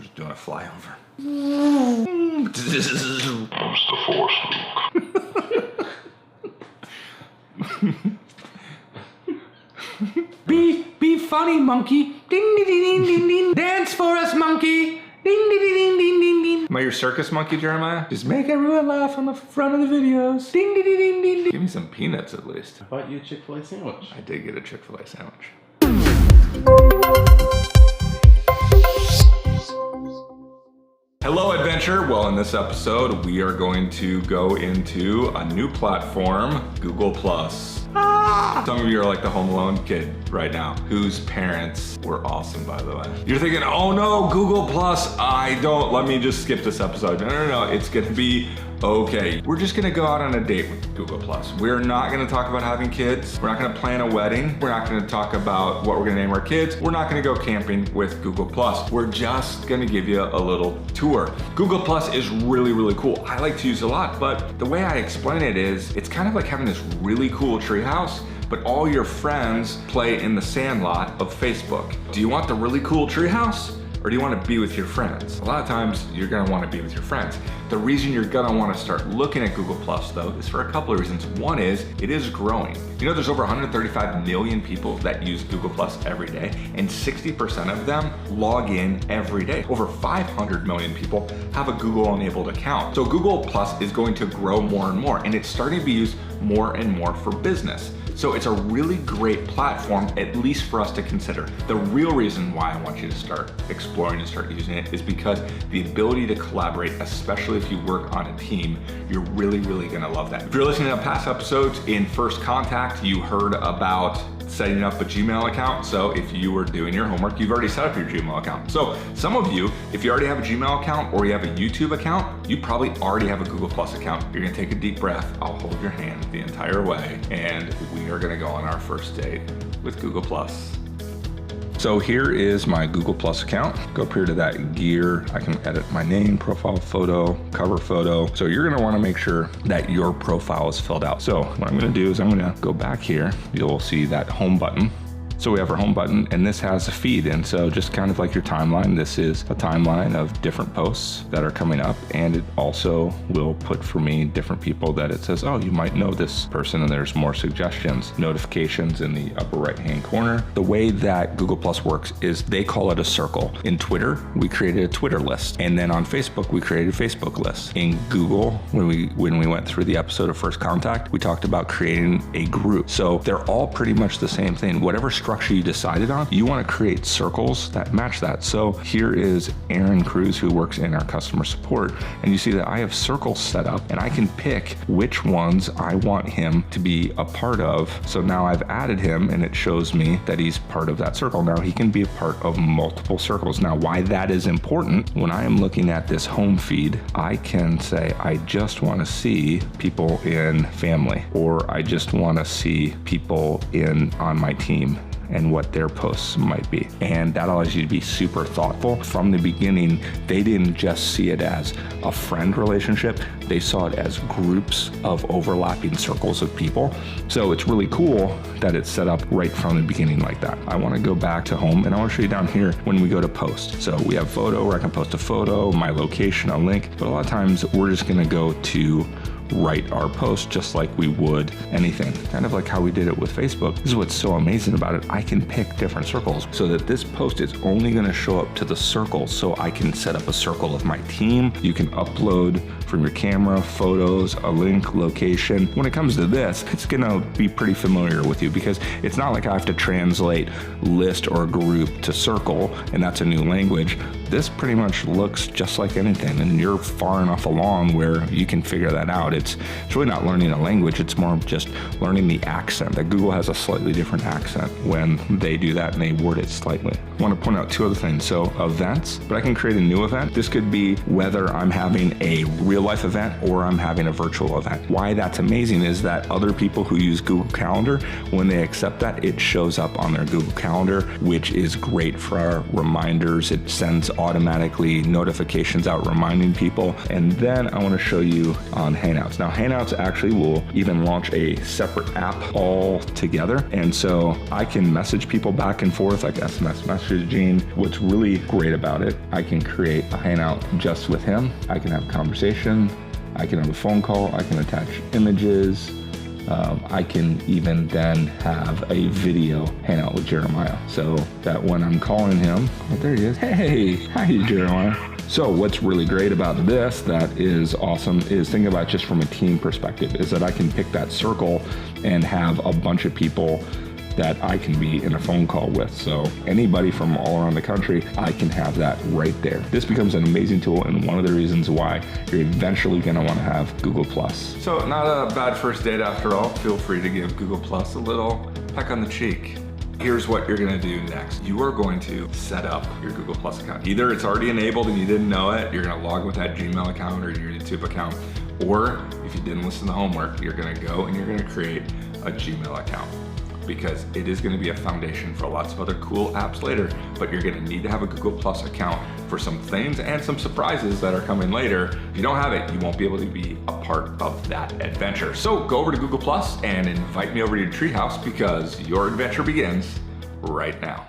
just doing a flyover. Use the force, Luke. Be funny, monkey. Ding, ding, ding, ding, ding. Dance for us, monkey. Ding, ding, ding, ding, ding, ding. Am I your circus monkey, Jeremiah? Just make everyone laugh on the front of the videos. Ding, ding, ding, ding, ding. Give me some peanuts at least. I bought you a Chick-fil-A sandwich. I did get a Chick-fil-A sandwich. Hello, adventure. Well, in this episode, we are going to go into a new platform, Google+. Some of you are like the Home Alone kid right now, whose parents were awesome, by the way. You're thinking, oh no, Google+, let me just skip this episode. No, it's gonna be okay. We're just gonna go out on a date with Google+. We're not gonna talk about having kids. We're not gonna plan a wedding. We're not gonna talk about what we're gonna name our kids. We're not gonna go camping with Google+. We're just gonna give you a little tour. Google+ is really, really cool. I like to use it a lot, but the way I explain it is, it's kind of like having this really cool treehouse, but all your friends play in the sandlot of Facebook. Do you want the really cool treehouse? Or do you want to be with your friends? A lot of times you're gonna want to be with your friends. The reason you're gonna want to start looking at Google+ though is for a couple of reasons. One is, it is growing. You know, there's over 135 million people that use Google+ every day, and 60% of them log in every day. Over 500 million people have a Google-enabled account. So Google+ is going to grow more and more, and it's starting to be used more and more for business. So it's a really great platform, at least for us to consider. The real reason why I want you to start exploring and start using it is because the ability to collaborate, especially if you work on a team, you're really, really gonna love that. If you're listening to past episodes, in First Contact, you heard about setting up a Gmail account. So if you were doing your homework, you've already set up your Gmail account. So some of you, if you already have a Gmail account or you have a YouTube account, you probably already have a Google+ account. You're gonna take a deep breath. I'll hold your hand the entire way, and we are gonna go on our first date with Google+. So here is my Google+ account. Go up here to that gear. I can edit my name, profile photo, cover photo. So you're gonna wanna make sure that your profile is filled out. So what I'm gonna do is I'm gonna go back here. You'll see that home button. So we have our home button, and this has a feed. And so just kind of like your timeline, this is a timeline of different posts that are coming up. And it also will put for me different people that it says, oh, you might know this person, and there's more suggestions, notifications in the upper right-hand corner. The way that Google+ works is they call it a circle. In Twitter, we created a Twitter list. And then on Facebook, we created a Facebook list. In Google, when we went through the episode of First Contact, we talked about creating a group. So they're all pretty much the same thing. Whatever structure you decided on, you want to create circles that match that. So here is Aaron Cruz, who works in our customer support, and you see that I have circles set up, and I can pick which ones I want him to be a part of. So now I've added him, and it shows me that he's part of that circle. Now he can be a part of multiple circles. Now why that is important, when I am looking at this home feed, I can say I just want to see people in family, or I just want to see people on my team and what their posts might be. And that allows you to be super thoughtful. From the beginning, they didn't just see it as a friend relationship, they saw it as groups of overlapping circles of people. So it's really cool that it's set up right from the beginning like that. I wanna go back to home, and I wanna show you down here when we go to post. So we have photo where I can post a photo, my location, a link, but a lot of times we're just gonna go to write our post just like we would anything. Kind of like how we did it with Facebook. This is what's so amazing about it. I can pick different circles so that this post is only gonna show up to the circle. So I can set up a circle of my team. You can upload from your camera, photos, a link, location. When it comes to this, it's gonna be pretty familiar with you because it's not like I have to translate list or group to circle, and that's a new language. This pretty much looks just like anything, and you're far enough along where you can figure that out. It's really not learning a language, it's more just learning the accent. That Google has a slightly different accent when they do that, and they word it slightly. I want to point out two other things. So events, but I can create a new event. This could be whether I'm having a real life event or I'm having a virtual event. Why that's amazing is that other people who use Google Calendar, when they accept that, it shows up on their Google Calendar, which is great for our reminders. It sends automatically notifications out reminding people. And then I want to show you on Hangouts. Now Hangouts actually will even launch a separate app all together. And so I can message people back and forth like SMS messages. messages Gene. What's really great about it, I can create a hangout just with him. I can have a conversation. I can have a phone call. I can attach images. I can even then have a video hangout with Jeremiah, so that when I'm calling him, oh, there he is. Hey, hi Jeremiah. So what's really great about this that is awesome is think about just from a team perspective is that I can pick that circle and have a bunch of people that I can be in a phone call with. So anybody from all around the country, I can have that right there. This becomes an amazing tool and one of the reasons why you're eventually gonna wanna have Google+. So not a bad first date after all. Feel free to give Google+ a little peck on the cheek. Here's what you're gonna do next. You are going to set up your Google+ account. Either it's already enabled and you didn't know it, you're gonna log with that Gmail account or your YouTube account, or if you didn't listen to the homework, you're gonna go and you're gonna create a Gmail account, because it is gonna be a foundation for lots of other cool apps later, but you're gonna need to have a Google+ account for some things and some surprises that are coming later. If you don't have it, you won't be able to be a part of that adventure. So go over to Google+ and invite me over to your treehouse because your adventure begins right now.